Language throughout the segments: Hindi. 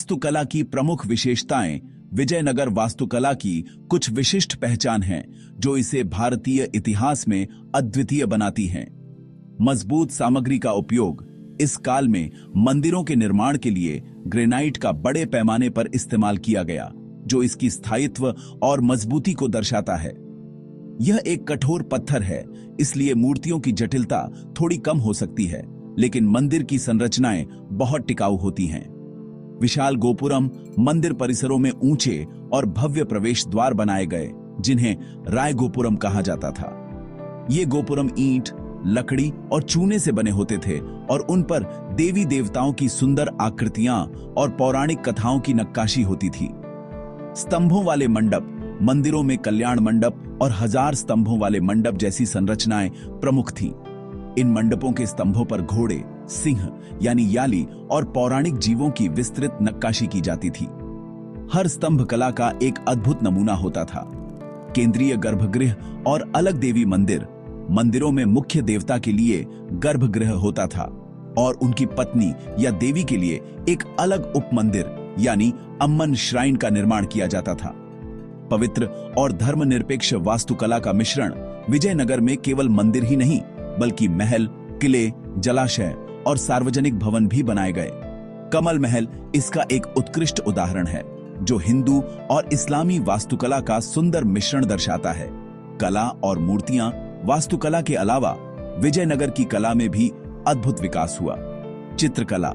वास्तुकला की प्रमुख विशेषताएं। विजयनगर वास्तुकला की कुछ विशिष्ट पहचान हैं जो इसे भारतीय इतिहास में अद्वितीय बनाती हैं। मजबूत सामग्री का उपयोग। इस काल में मंदिरों के निर्माण के लिए ग्रेनाइट का बड़े पैमाने पर इस्तेमाल किया गया, जो इसकी स्थायित्व और मजबूती को दर्शाता है। यह एक कठोर पत्थर है, इसलिए मूर्तियों की जटिलता थोड़ी कम हो सकती है, लेकिन मंदिर की संरचनाएं बहुत टिकाऊ होती हैं। विशाल गोपुरम। मंदिर परिसरों में ऊंचे और भव्य प्रवेश द्वार बनाए गए, जिन्हें राय गोपुरम कहा जाता था। ये गोपुरम ईंट, लकड़ी और चूने से बने होते थे और उन पर देवी देवताओं की सुंदर आकृतियां और पौराणिक कथाओं की नक्काशी होती थी। स्तंभों वाले मंडप। मंदिरों में कल्याण मंडप और 1000 स्तंभों वाले मंडप जैसी संरचनाएं प्रमुख थीं। इन मंडपों के स्तंभों पर घोड़े, सिंह यानी याली और पौराणिक जीवों की विस्तृत नक्काशी की जाती थी। हर स्तंभ कला का एक अद्भुत नमूना होता था। केंद्रीय गर्भगृह और अलग देवी मंदिर। मंदिरों में मुख्य देवता के लिए गर्भगृह होता था और उनकी पत्नी या देवी के लिए एक अलग उप मंदिर यानी अम्मन श्राइन का निर्माण किया जाता था। पवित्र और धर्मनिरपेक्ष वास्तुकला का मिश्रण। विजयनगर में केवल मंदिर ही नहीं, बल्कि महल, किले, जलाशय और सार्वजनिक भवन भी बनाए गए। कमल महल इसका एक उत्कृष्ट उदाहरण है, जो हिंदू और इस्लामी वास्तुकला का सुंदर मिश्रण दर्शाता है। कला और मूर्तियां। वास्तुकला के अलावा विजयनगर की कला में भी अद्भुत विकास हुआ। चित्रकला।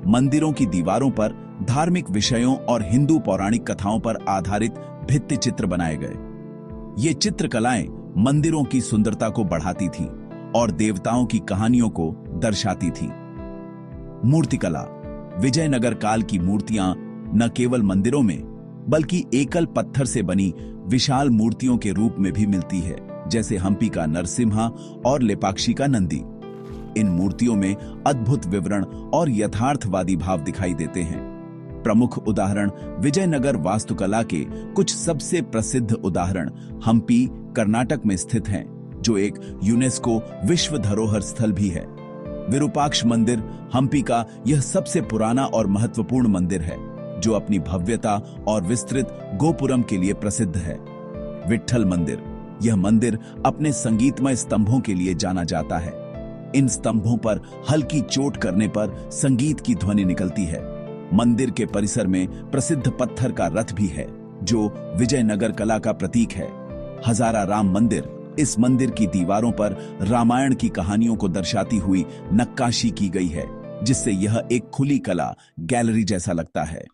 मंदिरों की दीवारों पर धार्मिक विषयों और हिंदू पौराणिक कथाओं पर आधारित भित्ति चित्र बनाए गए। ये चित्रकलाएं मंदिरों की सुंदरता को बढ़ाती थीं और देवताओं की कहानियों को दर्शाती थीं। मूर्तिकला। विजयनगर काल की मूर्तियां न केवल मंदिरों में, बल्कि एकल पत्थर से बनी विशाल मूर्तियों के रूप में भी मिलती है, जैसे हम्पी का नरसिम्हा और लेपाक्षी का नंदी। इन मूर्तियों में अद्भुत विवरण और यथार्थवादी भाव दिखाई देते हैं। प्रमुख उदाहरण। विजयनगर वास्तुकला के कुछ सबसे प्रसिद्ध उदाहरण हम्पी, कर्नाटक में स्थित हैं, जो एक यूनेस्को विश्व धरोहर स्थल भी है। विरूपाक्ष मंदिर। हम्पी का यह सबसे पुराना और महत्वपूर्ण मंदिर है, जो अपनी भव्यता और विस्तृत गोपुरम के लिए प्रसिद्ध है। विट्ठल मंदिर। यह मंदिर अपने संगीतमय स्तंभों के लिए जाना जाता है। इन स्तंभों पर हल्की चोट करने पर संगीत की ध्वनि निकलती है। मंदिर के परिसर में प्रसिद्ध पत्थर का रथ भी है, जो विजयनगर कला का प्रतीक है। हजारा राम मंदिर। इस मंदिर की दीवारों पर रामायण की कहानियों को दर्शाती हुई नक्काशी की गई है, जिससे यह एक खुली कला गैलरी जैसा लगता है।